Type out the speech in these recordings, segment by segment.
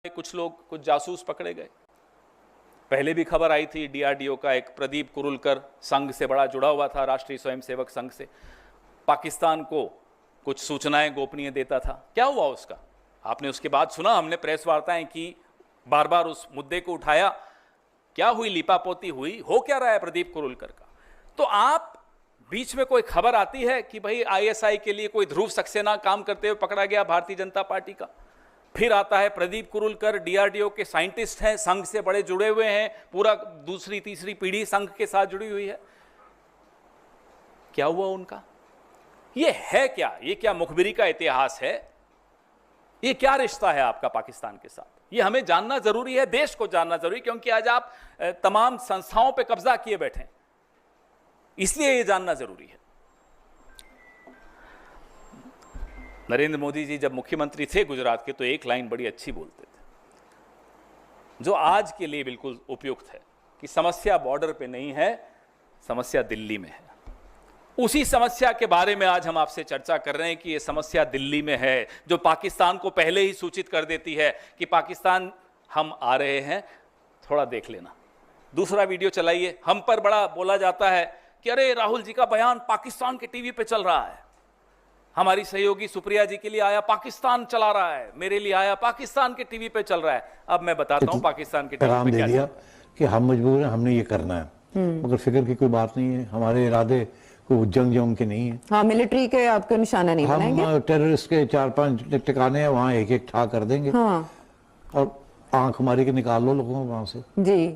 कुछ लोग, कुछ जासूस पकड़े गए। पहले भी खबर आई थी, डीआरडीओ का एक प्रदीप कुरुलकर संघ से बड़ा जुड़ा हुआ था, राष्ट्रीय स्वयंसेवक संघ से, पाकिस्तान को कुछ सूचनाएं गोपनीय देता था। क्या हुआ उसका? आपने उसके बाद सुना, हमने प्रेस वार्ताएं की, बार बार उस मुद्दे को उठाया। क्या हुई? लिपापोती हुई? हो क्या रहा है प्रदीप कुरुलकर का? तो आप बीच में कोई खबर आती है कि भाई आईएसआई के लिए कोई ध्रुव सक्सेना काम करते हुए पकड़ा गया भारतीय जनता पार्टी का, फिर आता है प्रदीप कुरुलकर, डीआरडीओ के साइंटिस्ट हैं, संघ से बड़े जुड़े हुए हैं, पूरा दूसरी तीसरी पीढ़ी संघ के साथ जुड़ी हुई है। क्या हुआ उनका? ये है क्या? ये क्या मुखबिरी का इतिहास है? ये क्या रिश्ता है आपका पाकिस्तान के साथ? ये हमें जानना जरूरी है, देश को जानना जरूरी, क्योंकि आज आप तमाम संस्थाओं पे कब्जा किए बैठे हैं, इसलिए ये जानना जरूरी है। नरेंद्र मोदी जी जब मुख्यमंत्री थे गुजरात के, तो एक लाइन बड़ी अच्छी बोलते थे, जो आज के लिए बिल्कुल उपयुक्त है, कि समस्या बॉर्डर पे नहीं है, समस्या दिल्ली में है। उसी समस्या के बारे में आज हम आपसे चर्चा कर रहे हैं कि यह समस्या दिल्ली में है, जो पाकिस्तान को पहले ही सूचित कर देती है कि पाकिस्तान हम आ रहे हैं, थोड़ा देख लेना। दूसरा वीडियो चलाइए। हम पर बड़ा बोला जाता है कि अरे राहुल जी का बयान पाकिस्तान के टीवी पे चल रहा है, हमारी सहयोगी सुप्रिया जी के लिए आया पाकिस्तान चला रहा है, मेरे लिए आया पाकिस्तान के टीवी पे चल रहा है। अब मैं बताता हूं पाकिस्तान के टीवी पे क्या दिया कि हम मजबूर हैं, हमने ये करना है, मगर फिक्र की कोई बात नहीं है, हमारे इरादे को जंग के नहीं है। हाँ, मिलिट्री के आपके निशाना नहीं बनाएंगे, हम टेररिस्ट के 4-5 ठिकाने हैं, वहाँ एक एक ठा कर देंगे। हाँ। और आंख मारी के निकाल लो लोगों को वहां से। जी,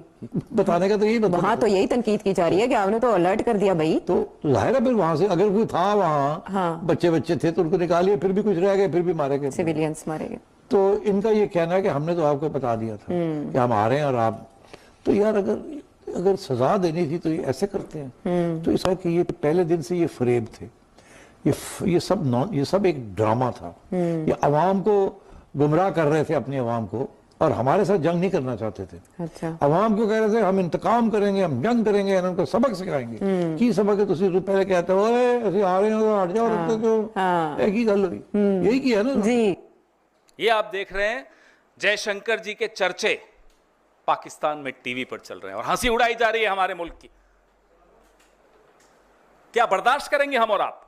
बताने का तो यही वहाँ तो यही तनकीद की जा रही है कि आपने तो अलर्ट कर दिया भाई। तो जाहिर है फिर वहां से अगर कोई था वहाँ, हाँ। बच्चे थे तो उनको निकालिए, फिर भी कुछ रह गए, फिर भी मारे गए, सिविलियंस मारे गए। तो इनका ये कहना है कि हमने तो आपको बता दिया था कि हम आ रहे हैं और आप, तो यार अगर सजा देनी थी तो ये ऐसे करते हैं। तो इसका कि ये पहले दिन से ये फरेब थे, ये सब एक ड्रामा था। ये अवाम को गुमराह कर रहे थे, अपनी अवाम को, और हमारे साथ जंग नहीं करना चाहते थे। अच्छा। अवाम को कह रहे थे हम इंतकाम करेंगे, हम जंग करेंगे, उनको सबक सिखाएंगे। की सबक है? तुम पहले कहते हो ऐसे आ रहे हो तो हट जाओ, रखते तो एक ही गल हुई, यही किया ना जी। ये आप देख रहे हैं जयशंकर जी के चर्चे पाकिस्तान में टीवी पर चल रहे हैं और हंसी उड़ाई जा रही है हमारे मुल्क की। क्या बर्दाश्त करेंगे हम और आप?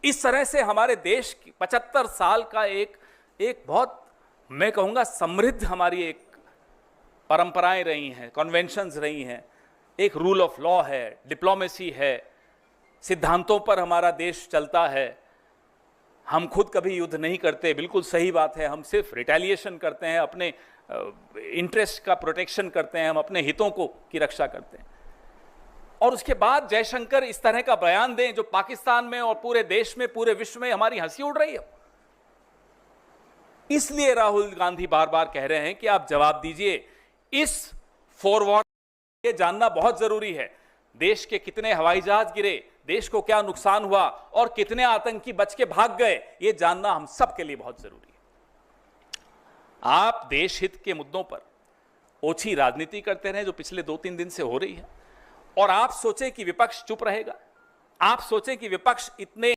इस तरह से हमारे देश की 75 साल का एक बहुत, मैं कहूंगा, समृद्ध हमारी एक परंपराएं रही हैं, कन्वेंशंस रही हैं, एक रूल ऑफ लॉ है, डिप्लोमेसी है, सिद्धांतों पर हमारा देश चलता है। हम खुद कभी युद्ध नहीं करते, बिल्कुल सही बात है, हम सिर्फ रिटेलिएशन करते हैं, अपने इंटरेस्ट का प्रोटेक्शन करते हैं, हम अपने हितों की रक्षा करते हैं। और उसके बाद जयशंकर इस तरह का बयान दें जो पाकिस्तान में और पूरे देश में, पूरे विश्व में हमारी हंसी उड़ रही है। इसलिए राहुल गांधी बार बार कह रहे हैं कि आप जवाब दीजिए। इस फॉरवर्ड ये जानना बहुत जरूरी है, देश के कितने हवाई जहाज गिरे, देश को क्या नुकसान हुआ और कितने आतंकी बच के भाग गए, ये जानना हम सब के लिए बहुत जरूरी है। आप देश हित के मुद्दों पर ओछी राजनीति करते रहे, जो पिछले 2-3 दिन से हो रही है, और आप सोचें कि विपक्ष चुप रहेगा, आप सोचें कि विपक्ष इतने